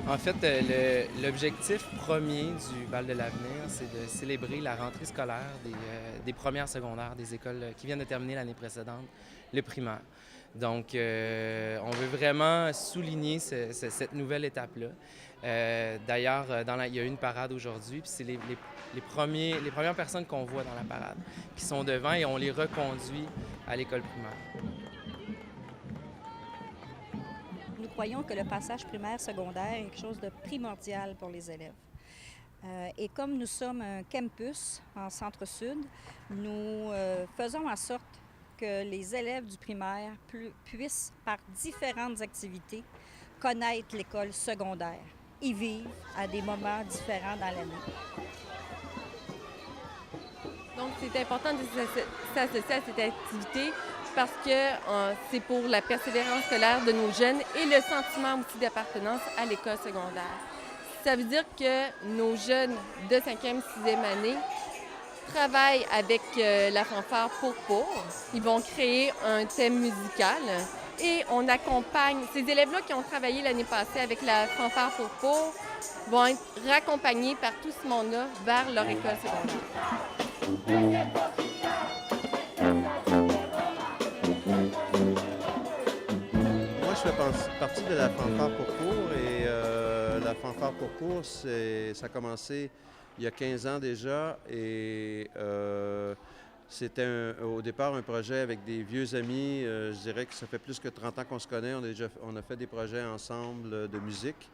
En fait, l'objectif premier du Bal de l'avenir, c'est de célébrer la rentrée scolaire des premières secondaires des écoles qui viennent de terminer l'année précédente, le primaire. Donc, on veut vraiment souligner cette nouvelle étape-là. D'ailleurs, il y a eu une parade aujourd'hui, puis c'est les premières personnes qu'on voit dans la parade qui sont devant et on les reconduit à l'école primaire. Nous croyons que le passage primaire-secondaire est quelque chose de primordial pour les élèves. Et comme nous sommes un campus en centre-sud, nous faisons en sorte que les élèves du primaire puissent, par différentes activités, connaître l'école secondaire, y vivre à des moments différents dans l'année. Donc, c'est important de s'associer à cette activité parce que c'est pour la persévérance scolaire de nos jeunes et le sentiment aussi d'appartenance à l'école secondaire. Ça veut dire que nos jeunes de 5e, 6e année travaillent avec la fanfare pour. Ils vont créer un thème musical et on accompagne ces élèves-là qui ont travaillé l'année passée avec la fanfare pour vont être raccompagnés par tout ce monde-là vers leur école secondaire. Moi, je fais partie de la fanfare pour cours et la fanfare pour cours, ça a commencé il y a 15 ans déjà et c'était au départ un projet avec des vieux amis. Je dirais que ça fait plus que 30 ans qu'on se connaît. On a fait des projets ensemble de musique.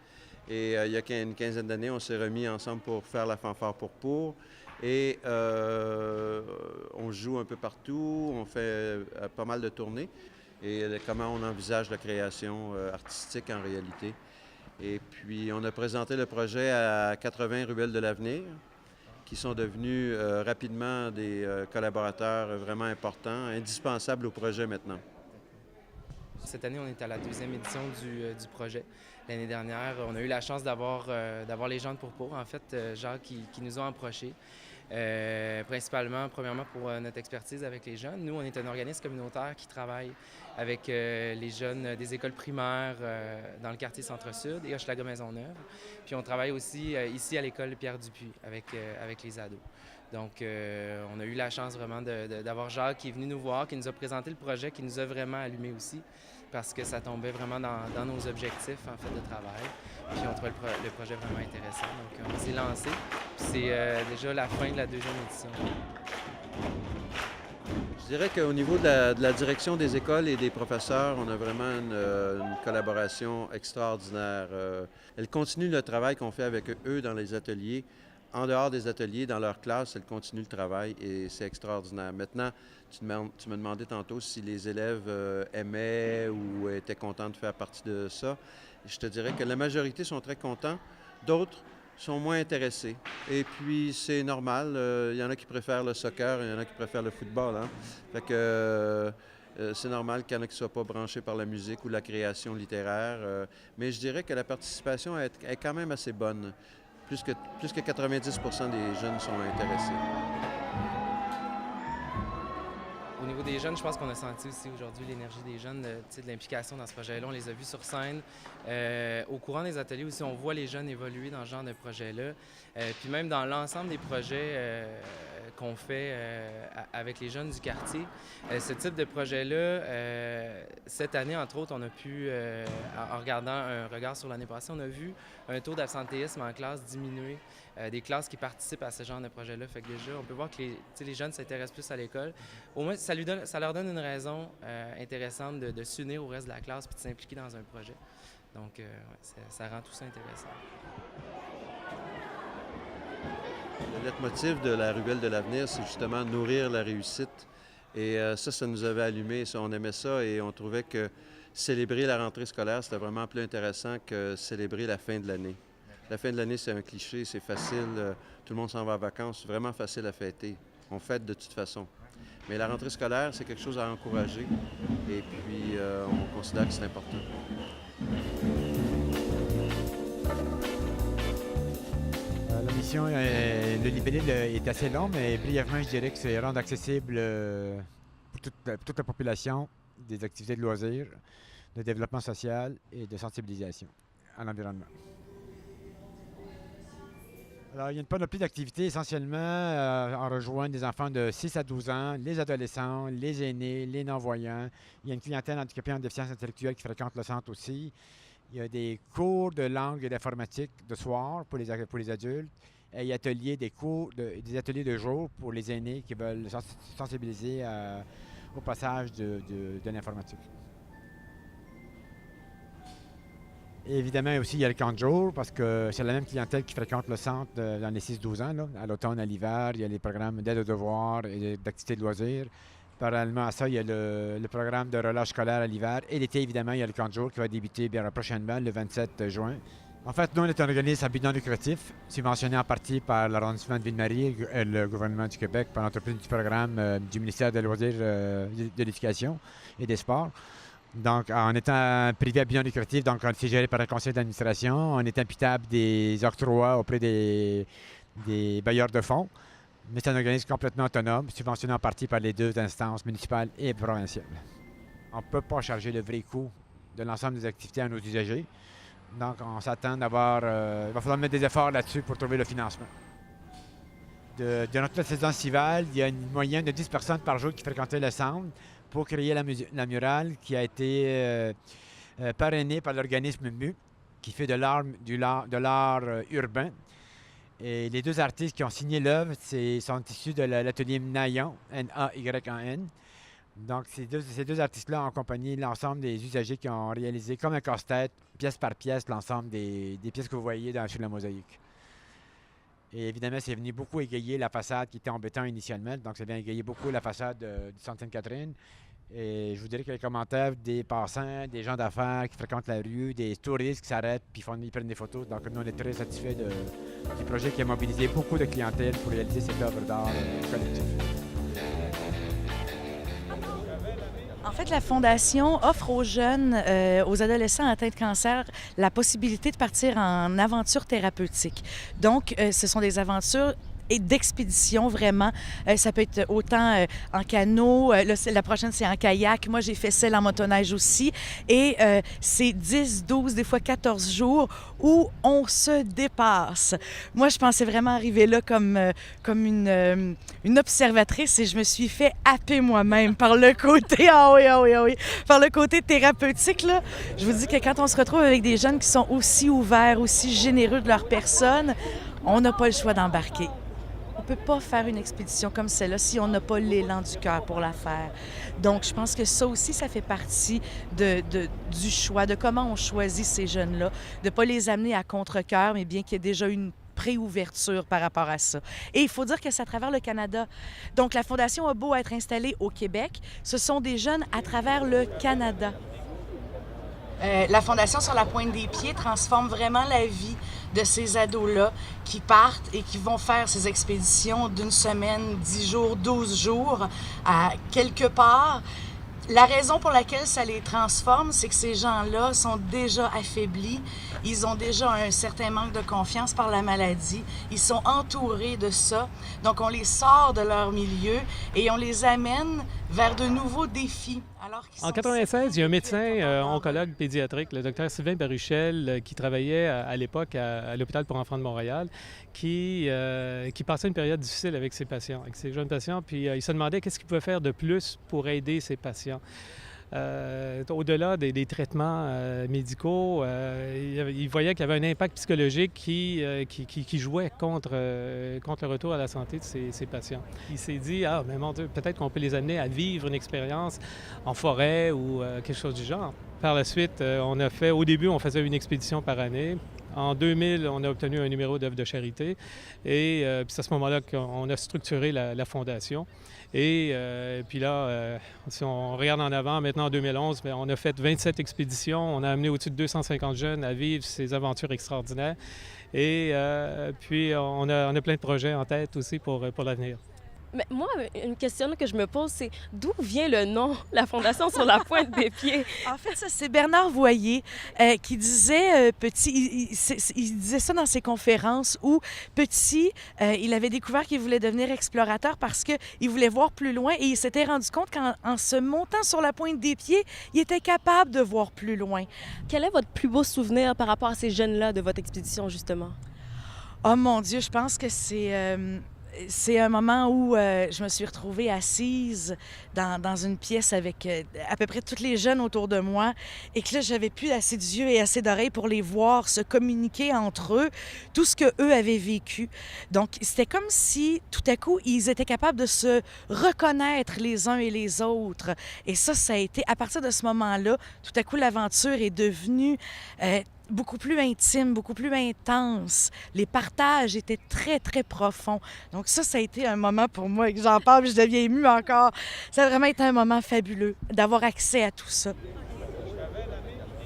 Et il y a une quinzaine d'années, on s'est remis ensemble pour faire la fanfare pour. Et on joue un peu partout, on fait pas mal de tournées. Et comment on envisage la création artistique en réalité. Et puis, on a présenté le projet à 80 Ruelles de l'avenir, qui sont devenus rapidement des collaborateurs vraiment importants, indispensables au projet maintenant. Cette année, on est à la deuxième édition du projet. L'année dernière, on a eu la chance d'avoir les gens de Pourpour, en fait, Jacques, qui nous ont approchés. Principalement, premièrement, pour notre expertise avec les jeunes. Nous, on est un organisme communautaire qui travaille avec les jeunes des écoles primaires dans le quartier Centre-Sud et Hochelaga-Maisonneuve. Puis on travaille aussi ici à l'école Pierre-Dupuis avec les ados. Donc, on a eu la chance vraiment d'avoir Jacques qui est venu nous voir, qui nous a présenté le projet, qui nous a vraiment allumés aussi, parce que ça tombait vraiment dans nos objectifs en fait de travail. Puis on trouvait le projet vraiment intéressant. Donc, on s'est lancé. Puis c'est déjà la fin de la deuxième édition. Je dirais qu'au niveau de la direction des écoles et des professeurs, on a vraiment une collaboration extraordinaire. Elle continue le travail qu'on fait avec eux dans les ateliers. En dehors des ateliers, dans leur classe, elles continuent le travail et c'est extraordinaire. Maintenant, tu me demandais tantôt si les élèves aimaient ou étaient contents de faire partie de ça. Je te dirais que la majorité sont très contents, d'autres sont moins intéressés. Et puis, c'est normal, il y en a qui préfèrent le soccer, il y en a qui préfèrent le football. Hein? Fait que c'est normal qu'il y en a qui ne soient pas branchés par la musique ou la création littéraire. Mais je dirais que la participation est quand même assez bonne. Plus que 90 des jeunes sont intéressés. Au niveau des jeunes, je pense qu'on a senti aussi aujourd'hui l'énergie des jeunes, de l'implication dans ce projet-là. On les a vus sur scène. Au courant des ateliers aussi, on voit les jeunes évoluer dans ce genre de projet-là. Puis même dans l'ensemble des projets qu'on fait avec les jeunes du quartier, ce type de projet-là, cette année, entre autres, on a pu, en regardant un regard sur l'année passée, on a vu un taux d'absentéisme en classe diminuer. Des classes qui participent à ce genre de projet-là. Fait que déjà, on peut voir que les jeunes s'intéressent plus à l'école. Au moins, ça leur donne une raison intéressante de s'unir au reste de la classe puis de s'impliquer dans un projet. Donc, ça rend tout ça intéressant. Le leitmotiv de la Ruelle de l'avenir, c'est justement nourrir la réussite. Et ça nous avait allumé. Ça, on aimait ça et on trouvait que célébrer la rentrée scolaire, c'était vraiment plus intéressant que célébrer la fin de l'année. La fin de l'année, c'est un cliché, c'est facile, tout le monde s'en va en vacances, c'est vraiment facile à fêter. On fête de toute façon. Mais la rentrée scolaire, c'est quelque chose à encourager et puis on considère que c'est important. La mission, le libellé est assez long, mais brièvement, je dirais que c'est rendre accessible pour toute la population des activités de loisirs, de développement social et de sensibilisation à l'environnement. Alors, il y a une panoplie d'activités. Essentiellement, on rejoint des enfants de 6 à 12 ans, les adolescents, les aînés, les non-voyants. Il y a une clientèle handicapée en déficience intellectuelle qui fréquente le centre aussi. Il y a des cours de langue et d'informatique de soir pour les adultes. Et il y a des ateliers de jour pour les aînés qui veulent sensibiliser au passage de l'informatique. Et évidemment, aussi, il y a le camp de jour, parce que c'est la même clientèle qui fréquente le centre dans les 6-12 ans. Là. À l'automne, à l'hiver, il y a les programmes d'aide aux devoirs et d'activités de loisirs. Parallèlement à ça, il y a le programme de relâche scolaire à l'hiver. Et l'été, évidemment, il y a le camp de jour qui va débuter bien prochainement, le 27 juin. En fait, nous, on est un organisme à but non lucratif, subventionné en partie par l'arrondissement de Ville-Marie et le gouvernement du Québec par l'entreprise du programme du ministère des Loisirs, de l'Éducation et des Sports. Donc, en étant privé à but non lucratif, donc on est géré par un conseil d'administration, on est imputable des octrois auprès des bailleurs de fonds, mais c'est un organisme complètement autonome, subventionné en partie par les deux instances municipales et provinciales. On ne peut pas charger le vrai coût de l'ensemble des activités à nos usagers, donc on s'attend d'avoir... il va falloir mettre des efforts là-dessus pour trouver le financement. Durant toute la saison estivale, il y a une moyenne de 10 personnes par jour qui fréquentaient le centre pour créer la murale qui a été parrainée par l'organisme MU, qui fait de l'art urbain. Et les deux artistes qui ont signé l'œuvre sont issus de l'atelier Nayon, N-A-Y-A-N. Donc, ces deux artistes-là ont accompagné l'ensemble des usagers qui ont réalisé comme un casse-tête, pièce par pièce, l'ensemble des pièces que vous voyez sur la mosaïque. Et évidemment, c'est venu beaucoup égayer la façade qui était en béton initialement. Donc, ça vient égayer beaucoup la façade du centre Sainte-Catherine. Et je vous dirais que les commentaires des passants, des gens d'affaires qui fréquentent la rue, des touristes qui s'arrêtent puis ils prennent des photos. Donc, nous, on est très satisfaits du projet qui a mobilisé beaucoup de clientèle pour réaliser cette œuvre d'art collective. En fait, la Fondation offre aux jeunes, aux adolescents atteints de cancer, la possibilité de partir en aventure thérapeutique. Donc, ce sont des aventures et d'expédition, vraiment. Ça peut être autant en canot, la prochaine, c'est en kayak. Moi, j'ai fait celle en motoneige aussi. Et c'est 10, 12, des fois 14 jours où on se dépasse. Moi, je pensais vraiment arriver là comme une observatrice et je me suis fait happer moi-même par le côté, par le côté thérapeutique, là. Je vous dis que quand on se retrouve avec des jeunes qui sont aussi ouverts, aussi généreux de leur personne, on n'a pas le choix d'embarquer. On ne peut pas faire une expédition comme celle-là si on n'a pas l'élan du cœur pour la faire. Donc, je pense que ça aussi, ça fait partie du choix, de comment on choisit ces jeunes-là, de ne pas les amener à contre-cœur, mais bien qu'il y ait déjà une préouverture par rapport à ça. Et il faut dire que c'est à travers le Canada. Donc, la Fondation a beau être installée au Québec, ce sont des jeunes à travers le Canada. La Fondation Sur la Pointe des Pieds transforme vraiment la vie de ces ados-là qui partent et qui vont faire ces expéditions d'une semaine, 10 jours, 12 jours, à quelque part. La raison pour laquelle ça les transforme, c'est que ces gens-là sont déjà affaiblis. Ils ont déjà un certain manque de confiance par la maladie. Ils sont entourés de ça. Donc, on les sort de leur milieu et on les amène vers de nouveaux défis. En 1996, il y a un médecin oncologue pédiatrique, le docteur Sylvain Baruchel, qui travaillait à l'époque à l'hôpital pour enfants de Montréal, qui passait une période difficile avec ses patients, avec ses jeunes patients, puis il se demandait qu'est-ce qu'il pouvait faire de plus pour aider ses patients. Au-delà des traitements médicaux, il voyait qu'il y avait un impact psychologique qui jouait contre le retour à la santé de ses patients. Il s'est dit, mais mon Dieu, peut-être qu'on peut les amener à vivre une expérience en forêt ou quelque chose du genre. Par la suite, au début, on faisait une expédition par année. En 2000, on a obtenu un numéro d'œuvre de charité et puis c'est à ce moment-là qu'on a structuré la fondation. Et puis là, si on regarde en avant, maintenant en 2011, on a fait 27 expéditions. On a amené au-dessus de 250 jeunes à vivre ces aventures extraordinaires. Et puis on a plein de projets en tête aussi pour l'avenir. Mais moi, une question que je me pose, c'est d'où vient le nom, la Fondation Sur la Pointe des Pieds? En fait, ça, c'est Bernard Voyer qui disait, petit, il disait ça dans ses conférences où, petit, il avait découvert qu'il voulait devenir explorateur parce qu'il voulait voir plus loin et il s'était rendu compte qu'en se montant sur la pointe des pieds, il était capable de voir plus loin. Quel est votre plus beau souvenir par rapport à ces jeunes-là de votre expédition, justement? Oh mon Dieu, je pense que c'est un moment où je me suis retrouvée assise dans une pièce avec à peu près tous les jeunes autour de moi et que là, j'avais plus assez d'yeux et assez d'oreilles pour les voir se communiquer entre eux tout ce qu'eux avaient vécu. Donc, c'était comme si, tout à coup, ils étaient capables de se reconnaître les uns et les autres. Et ça a été, à partir de ce moment-là, tout à coup, l'aventure est devenue beaucoup plus intime, beaucoup plus intense. Les partages étaient très, très profonds. Donc ça a été un moment pour moi, et que j'en parle, je deviens émue encore. Ça a vraiment été un moment fabuleux d'avoir accès à tout ça.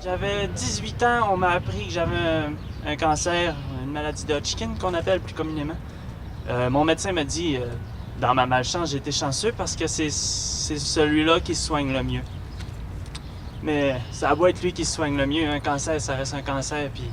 J'avais 18 ans, on m'a appris que j'avais un cancer, une maladie de Hodgkin qu'on appelle plus communément. Mon médecin m'a dit, dans ma malchance, j'ai été chanceux parce que c'est celui-là qui se soigne le mieux. Mais ça a beau être lui qui se soigne le mieux, un cancer, ça reste un cancer, puis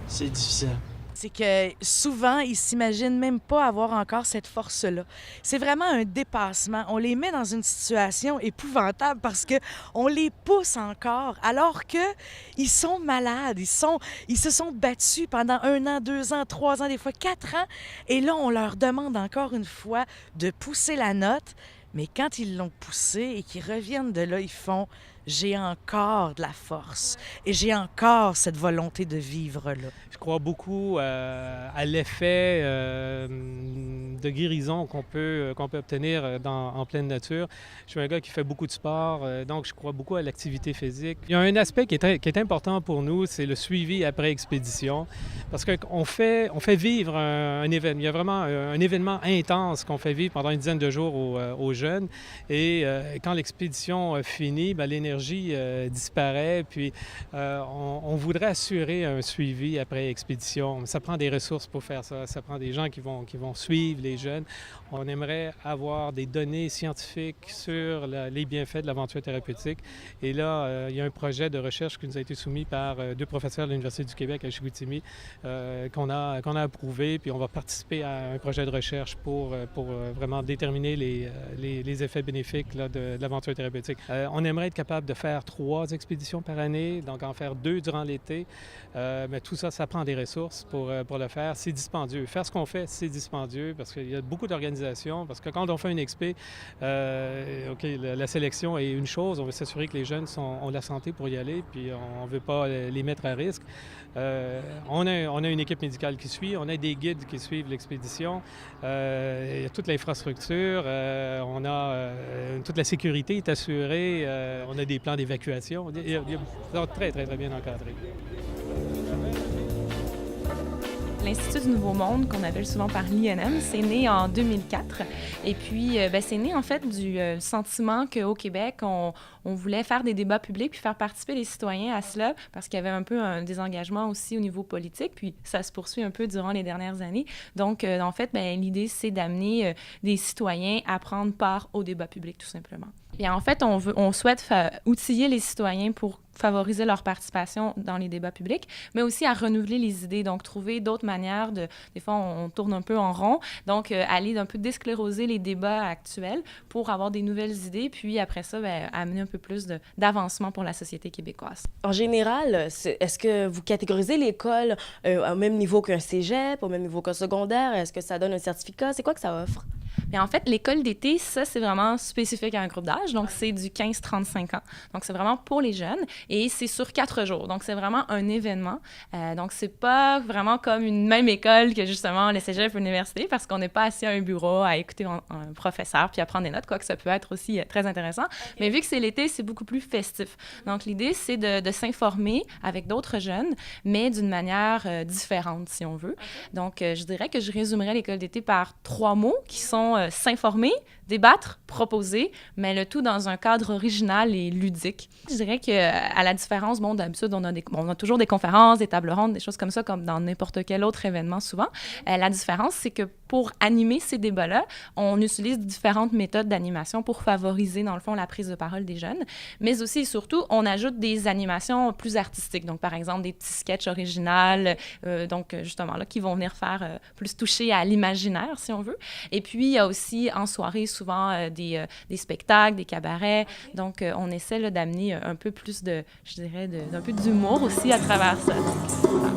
c'est difficile. C'est que souvent, ils s'imaginent même pas avoir encore cette force-là. C'est vraiment un dépassement. On les met dans une situation épouvantable parce que on les pousse encore, alors que ils sont malades. Ils se sont battus pendant 1 an, 2 ans, 3 ans, des fois 4 ans. Et là, on leur demande encore une fois de pousser la note. Mais quand ils l'ont poussée et qu'ils reviennent de là, ils font « j'ai encore de la force et j'ai encore cette volonté de vivre-là ». Je crois beaucoup à l'effet de guérison qu'on peut obtenir en pleine nature. Je suis un gars qui fait beaucoup de sport, donc je crois beaucoup à l'activité physique. Il y a un aspect qui est important pour nous, c'est le suivi après expédition, parce qu'on fait vivre un événement. Il y a vraiment un événement intense qu'on fait vivre pendant une dizaine de jours aux jeunes. Et quand l'expédition finit, bien, l'énergie disparaît. Puis on voudrait assurer un suivi après expédition. Ça prend des ressources pour faire ça. Ça prend des gens qui vont suivre les jeunes. On aimerait avoir des données scientifiques sur les bienfaits de l'aventure thérapeutique. Et là, il y a un projet de recherche qui nous a été soumis par 2 professeurs de l'Université du Québec à Chicoutimi qu'on a approuvé. Puis on va participer à un projet de recherche pour vraiment déterminer les effets bénéfiques là, de l'aventure thérapeutique. On aimerait être capable de faire 3 expéditions par année, donc en faire 2 durant l'été. Mais tout ça, ça prend des ressources pour le faire. C'est dispendieux. Faire ce qu'on fait, c'est dispendieux parce qu'il y a beaucoup d'organisations. Parce que quand on fait une expé, la sélection est une chose. On veut s'assurer que les jeunes ont la santé pour y aller, puis on ne veut pas les mettre à risque. On a une équipe médicale qui suit, on a des guides qui suivent l'expédition, il y a toute l'infrastructure, toute la sécurité est assurée, on a des plans d'évacuation, c'est très, très, très bien encadré. L'Institut du Nouveau Monde, qu'on appelle souvent par l'INM, c'est né en 2004. Et puis, c'est né en fait du sentiment qu'au Québec, on voulait faire des débats publics puis faire participer les citoyens à cela parce qu'il y avait un peu un désengagement aussi au niveau politique. Puis, ça se poursuit un peu durant les dernières années. Donc, en fait, l'idée, c'est d'amener des citoyens à prendre part au débat public, tout simplement. Et en fait, on souhaite outiller les citoyens pour favoriser leur participation dans les débats publics, mais aussi à renouveler les idées, donc trouver d'autres manières des fois, on tourne un peu en rond, donc aller un peu déscléroser les débats actuels pour avoir des nouvelles idées, puis après ça, amener un peu plus d'avancement pour la société québécoise. En général, est-ce que vous catégorisez l'école au même niveau qu'un cégep, au même niveau qu'un secondaire? Est-ce que ça donne un certificat? C'est quoi que ça offre? Mais en fait, l'école d'été, ça, c'est vraiment spécifique à un groupe d'âge. Donc, c'est du 15-35 ans. Donc, c'est vraiment pour les jeunes et c'est sur 4 jours. Donc, c'est vraiment un événement. Donc, c'est pas vraiment comme une même école que, justement, le cégep ou l'université parce qu'on n'est pas assis à un bureau à écouter un professeur puis à prendre des notes, quoique ça peut être aussi très intéressant. Okay. Mais vu que c'est l'été, c'est beaucoup plus festif. Donc, l'idée, c'est de s'informer avec d'autres jeunes, mais d'une manière différente, si on veut. Okay. Donc, je dirais que je résumerais l'école d'été par 3 mots qui sont s'informer, débattre, proposer, mais le tout dans un cadre original et ludique. Je dirais qu'à la différence, d'habitude, on a toujours des conférences, des tables rondes, des choses comme ça, comme dans n'importe quel autre événement souvent. La différence, c'est que pour animer ces débats-là, on utilise différentes méthodes d'animation pour favoriser, dans le fond, la prise de parole des jeunes, mais aussi et surtout, on ajoute des animations plus artistiques. Donc, par exemple, des petits sketchs originaux, donc justement, là, qui vont venir faire plus toucher à l'imaginaire, si on veut. Et puis, il y a aussi en soirée souvent des spectacles, des cabarets. Donc, on essaie là, d'amener un peu plus d'un peu d'humour aussi à travers ça. Donc, voilà.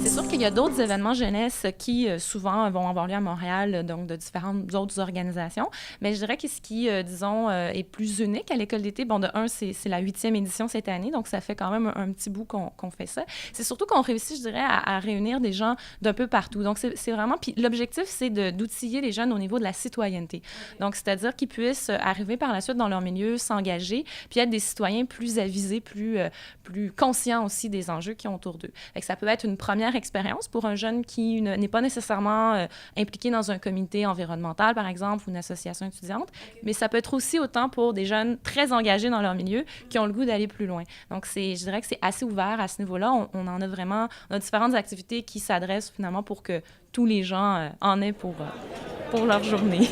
C'est sûr qu'il y a d'autres événements jeunesse qui souvent vont avoir lieu à Montréal, donc de différentes autres organisations. Mais je dirais que ce qui, disons, est plus unique à l'école d'été, bon, de un, c'est la 8e édition cette année, donc ça fait quand même un petit bout qu'on fait ça. C'est surtout qu'on réussit, je dirais, à réunir des gens d'un peu partout. Donc, c'est vraiment... Puis l'objectif, c'est d'outiller les jeunes au niveau de la citoyenneté. Donc, c'est-à-dire qu'ils puissent arriver par la suite dans leur milieu, s'engager, puis être des citoyens plus avisés, plus conscients aussi des enjeux qui ont autour d'eux. Fait que ça peut être une première expérience pour un jeune qui n'est pas nécessairement impliqué dans un comité environnemental, par exemple, ou une association étudiante, mais ça peut être aussi autant pour des jeunes très engagés dans leur milieu qui ont le goût d'aller plus loin. Donc, je dirais que c'est assez ouvert à ce niveau-là. On en a vraiment... On a différentes activités qui s'adressent finalement pour que tous les gens en aient pour leur journée.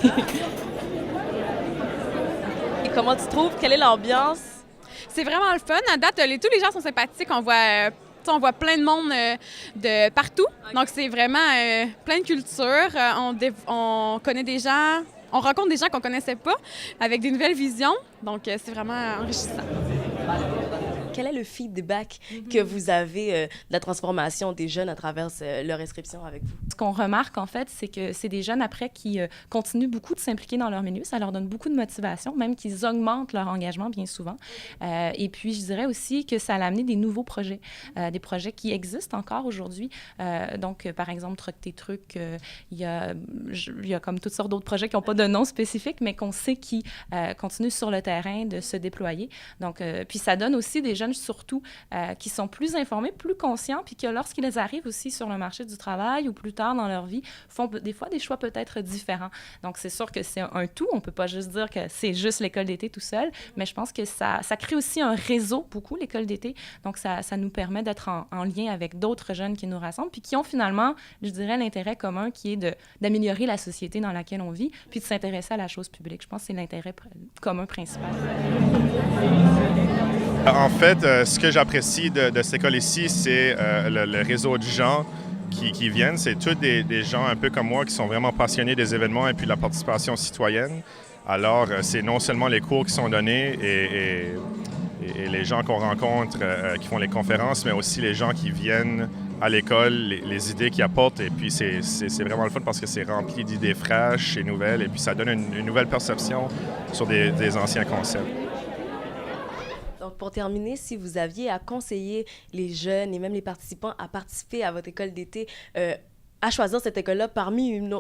Et comment tu trouves? Quelle est l'ambiance? C'est vraiment le fun. À date, tous les gens sont sympathiques. On voit plein de monde de partout. Donc, c'est vraiment plein de cultures. On connaît des gens, on rencontre des gens qu'on ne connaissait pas avec des nouvelles visions. Donc, c'est vraiment enrichissant. Quel est le feedback que vous avez de la transformation des jeunes à travers leur inscription avec vous? Ce qu'on remarque, en fait, c'est que c'est des jeunes, après, qui continuent beaucoup de s'impliquer dans leur milieu. Ça leur donne beaucoup de motivation, même qu'ils augmentent leur engagement bien souvent. Et puis, je dirais aussi que ça a amené des nouveaux projets, des projets qui existent encore aujourd'hui. Donc, par exemple, Troc tes trucs, il y a comme toutes sortes d'autres projets qui n'ont pas de nom spécifique, mais qu'on sait qui continuent sur le terrain de se déployer. Donc, puis ça donne aussi des jeunes surtout qui sont plus informés, plus conscients, puis que lorsqu'ils arrivent aussi sur le marché du travail ou plus tard dans leur vie, font des fois des choix peut-être différents. Donc, c'est sûr que c'est un tout. On ne peut pas juste dire que c'est juste l'école d'été tout seul, mais je pense que ça crée aussi un réseau, beaucoup, l'école d'été. Donc, ça nous permet d'être en lien avec d'autres jeunes qui nous rassemblent, puis qui ont finalement, je dirais, l'intérêt commun qui est d'améliorer la société dans laquelle on vit, puis de s'intéresser à la chose publique. Je pense que c'est l'intérêt commun principal. En fait, ce que j'apprécie de cette école ici, c'est le réseau de gens qui viennent. C'est tous des gens un peu comme moi qui sont vraiment passionnés des événements et puis de la participation citoyenne. Alors, c'est non seulement les cours qui sont donnés et les gens qu'on rencontre qui font les conférences, mais aussi les gens qui viennent à l'école, les idées qu'ils apportent. Et puis, c'est vraiment le fun parce que c'est rempli d'idées fraîches et nouvelles. Et puis, ça donne une nouvelle perception sur des anciens concepts. Donc, pour terminer, si vous aviez à conseiller les jeunes et même les participants à participer à votre école d'été, à choisir cette école-là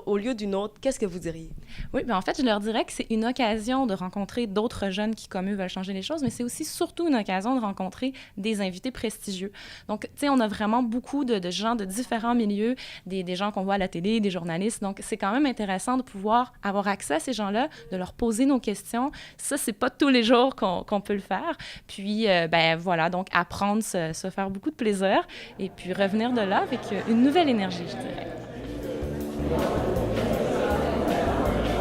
au lieu d'une autre, qu'est-ce que vous diriez? Oui, bien en fait, je leur dirais que c'est une occasion de rencontrer d'autres jeunes qui, comme eux, veulent changer les choses, mais c'est aussi surtout une occasion de rencontrer des invités prestigieux. Donc, tu sais, on a vraiment beaucoup de gens de différents milieux, des gens qu'on voit à la télé, des journalistes. Donc, c'est quand même intéressant de pouvoir avoir accès à ces gens-là, de leur poser nos questions. Ça, c'est pas tous les jours qu'on peut le faire. Puis, ben voilà, donc apprendre, se faire beaucoup de plaisir et puis revenir de là avec une nouvelle énergie, je dirais.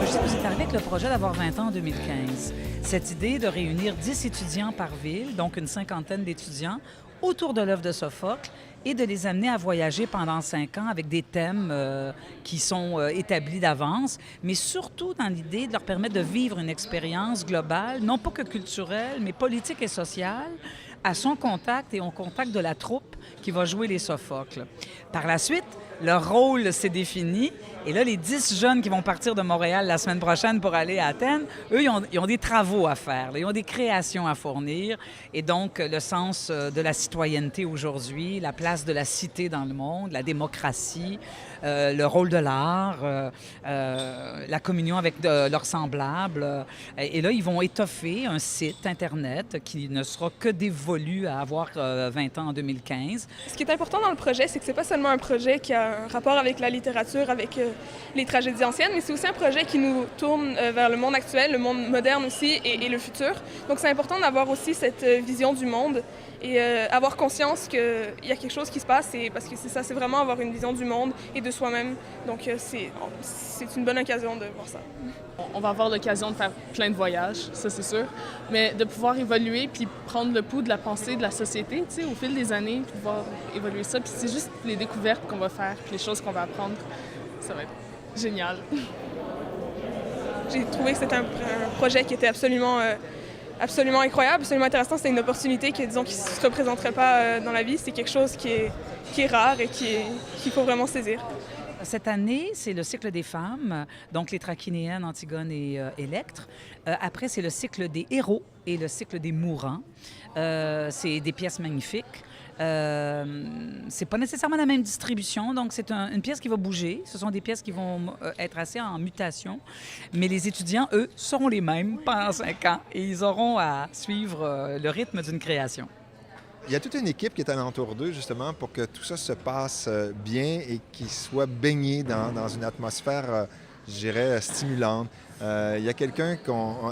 Je sais que vous êtes arrivé avec le projet d'avoir 20 ans en 2015. Cette idée de réunir 10 étudiants par ville, donc une cinquantaine d'étudiants, autour de l'œuvre de Sophocle et de les amener à voyager pendant 5 ans avec des thèmes qui sont établis d'avance, mais surtout dans l'idée de leur permettre de vivre une expérience globale, non pas que culturelle, mais politique et sociale, à son contact et au contact de la troupe qui va jouer les Sophocles. Par la suite, leur rôle s'est défini. Et là, les 10 jeunes qui vont partir de Montréal la semaine prochaine pour aller à Athènes, eux, ils ont des travaux à faire, là. Ils ont des créations à fournir. Et donc, le sens de la citoyenneté aujourd'hui, la place de la cité dans le monde, la démocratie, le rôle de l'art, la communion avec leurs semblables. Et là, ils vont étoffer un site Internet qui ne sera que dévolu à avoir 20 ans en 2015. Ce qui est important dans le projet, c'est que c'est pas seulement un projet qui a un rapport avec la littérature, avec les tragédies anciennes, mais c'est aussi un projet qui nous tourne vers le monde actuel, le monde moderne aussi et le futur. Donc c'est important d'avoir aussi cette vision du monde et avoir conscience qu'il y a quelque chose qui se passe, parce que c'est ça, c'est vraiment avoir une vision du monde et de soi-même. Donc c'est une bonne occasion de voir ça. On va avoir l'occasion de faire plein de voyages, ça c'est sûr, mais de pouvoir évoluer puis prendre le pouls de la pensée de la société, tu sais, au fil des années, puis pouvoir évoluer ça. Puis c'est juste les découvertes qu'on va faire, puis les choses qu'on va apprendre, ça va être génial. J'ai trouvé que c'était un projet qui était absolument absolument incroyable, absolument intéressant. C'est une opportunité qui ne se représenterait pas dans la vie. C'est quelque chose qui est rare et qu'il faut vraiment saisir. Cette année, c'est le cycle des femmes, donc les Trachinéennes, Antigone et Électre. Après, c'est le cycle des héros et le cycle des mourants. C'est des pièces magnifiques. C'est pas nécessairement la même distribution, donc c'est une pièce qui va bouger. Ce sont des pièces qui vont être assez en mutation, mais les étudiants, eux, seront les mêmes pendant 5 ans et ils auront à suivre le rythme d'une création. Il y a toute une équipe qui est alentour d'eux, justement, pour que tout ça se passe bien et qu'ils soient baignés dans une atmosphère, je dirais, stimulante. Il y a quelqu'un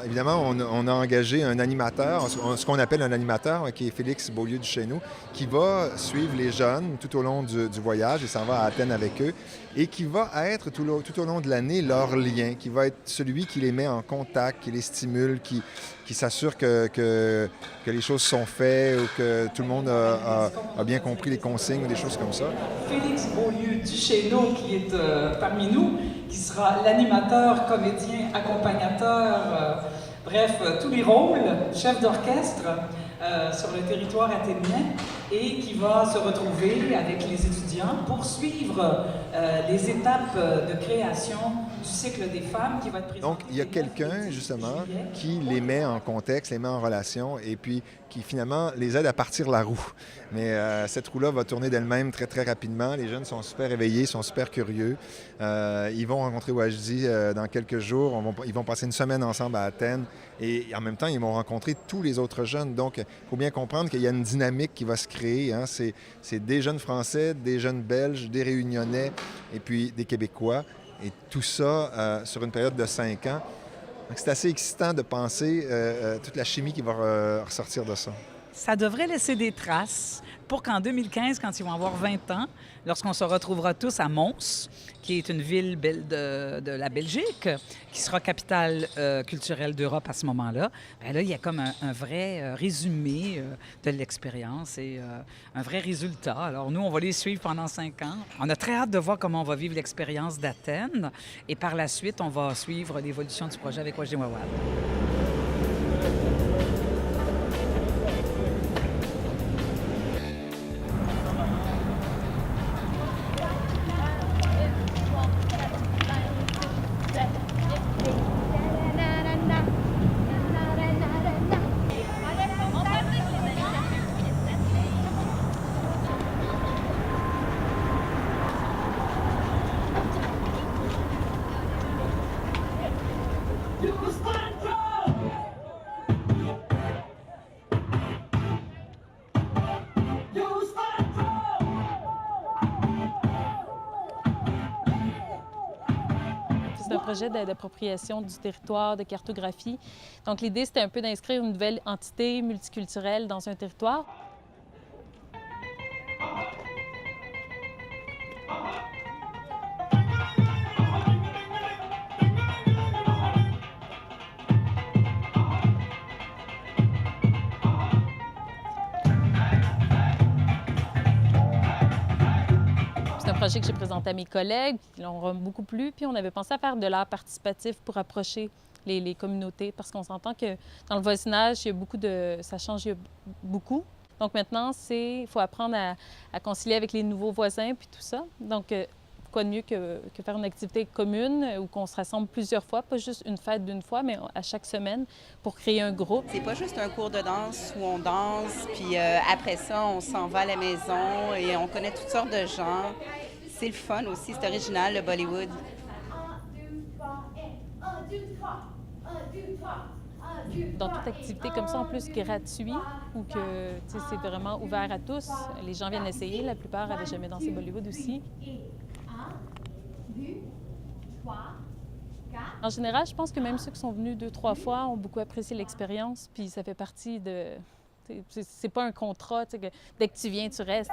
évidemment, on a engagé un animateur, ce qu'on appelle un animateur, qui est Félix Beaulieu-Duchesneau, qui va suivre les jeunes tout au long du voyage. Il s'en va à Athènes avec eux et qui va être tout au long de l'année leur lien, qui va être celui qui les met en contact, qui les stimule, qui s'assure que les choses sont faites ou que tout le monde a bien compris les consignes ou des choses comme ça. Félix Beaulieu-Duchesneau, qui est parmi nous, qui sera l'animateur, comédien, accompagnateur, bref, tous les rôles, chef d'orchestre sur le territoire athénien et qui va se retrouver avec les étudiants pour suivre les étapes de création du cycle des femmes qui va être présenté. Donc, il y a quelqu'un, justement, qui les met en contexte, les met en relation et puis qui, finalement, les aide à partir la roue. Mais cette roue-là va tourner d'elle-même très, très rapidement. Les jeunes sont super éveillés, sont super curieux. Ils vont rencontrer Wajdi dans quelques jours. Ils vont passer une semaine ensemble à Athènes et en même temps, ils vont rencontrer tous les autres jeunes. Donc, il faut bien comprendre qu'il y a une dynamique qui va se créer. Hein. C'est des jeunes Français, des jeunes Belges, des Réunionnais et puis des Québécois. Et tout ça sur une période de 5 ans. Donc, c'est assez excitant de penser toute la chimie qui va ressortir de ça. Ça devrait laisser des traces pour qu'en 2015, quand ils vont avoir 20 ans, lorsqu'on se retrouvera tous à Mons, qui est une ville de la Belgique, qui sera capitale culturelle d'Europe à ce moment-là, bien là, il y a comme un vrai résumé de l'expérience et un vrai résultat. Alors nous, on va les suivre pendant 5 ans. On a très hâte de voir comment on va vivre l'expérience d'Athènes et par la suite, on va suivre l'évolution du projet avec Wajdi Mouawad. C'est un projet d'appropriation du territoire, de cartographie. Donc l'idée, c'était un peu d'inscrire une nouvelle entité multiculturelle dans un territoire. C'est un projet que j'ai présenté à mes collègues, qui l'ont beaucoup plu, puis on avait pensé à faire de l'art participatif pour approcher les communautés, parce qu'on s'entend que dans le voisinage, il y a beaucoup ça change beaucoup. Donc maintenant, il faut apprendre à concilier avec les nouveaux voisins, puis tout ça. Donc, quoi de mieux que faire une activité commune où qu'on se rassemble plusieurs fois, pas juste une fête d'une fois, mais à chaque semaine pour créer un groupe. C'est pas juste un cours de danse où on danse, puis après ça, on s'en va à la maison et on connaît toutes sortes de gens. C'est le fun aussi, c'est original, le Bollywood. Dans toute activité comme ça, en plus gratuit, ou que c'est vraiment ouvert à tous, les gens viennent essayer. La plupart n'avaient jamais dansé Bollywood aussi. En général, je pense que même ceux qui sont venus 2-3 fois ont beaucoup apprécié l'expérience, puis ça fait partie de... C'est pas un contrat, que dès que tu viens, tu restes.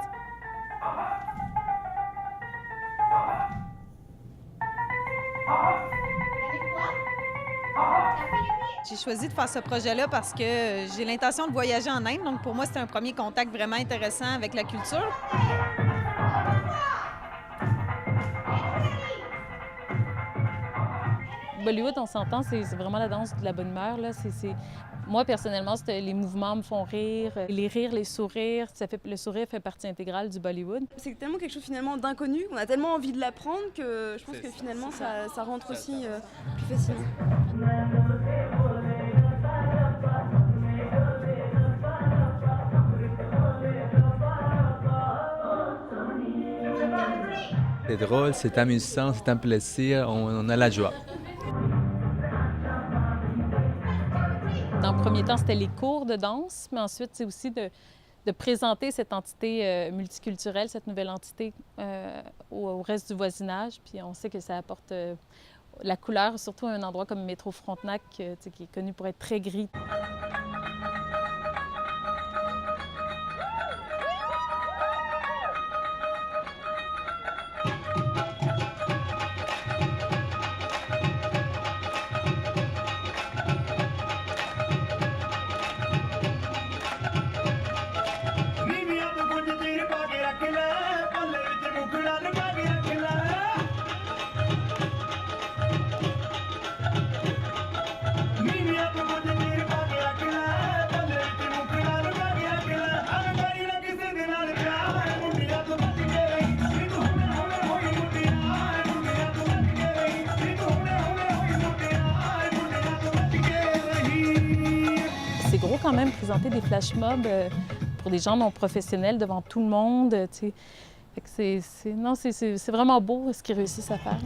J'ai choisi de faire ce projet-là parce que j'ai l'intention de voyager en Inde. Donc, pour moi, c'est un premier contact vraiment intéressant avec la culture. Bollywood, on s'entend, c'est vraiment la danse de la bonne humeur. Là. Moi, personnellement, les mouvements me font rire. Les rires, les sourires, le sourire fait partie intégrale du Bollywood. C'est tellement quelque chose finalement d'inconnu, on a tellement envie de l'apprendre que je pense que finalement ça rentre aussi plus facilement. C'est drôle, c'est amusant, c'est un plaisir, on a la joie. Dans le premier temps, c'était les cours de danse, mais ensuite, c'est aussi de présenter cette entité multiculturelle, cette nouvelle entité au reste du voisinage. Puis on sait que ça apporte la couleur, surtout à un endroit comme Métro Frontenac, qui est connu pour être très gris. C'est gros quand même, présenter des flash mobs pour des gens non professionnels devant tout le monde. C'est vraiment beau ce qu'ils réussissent à faire.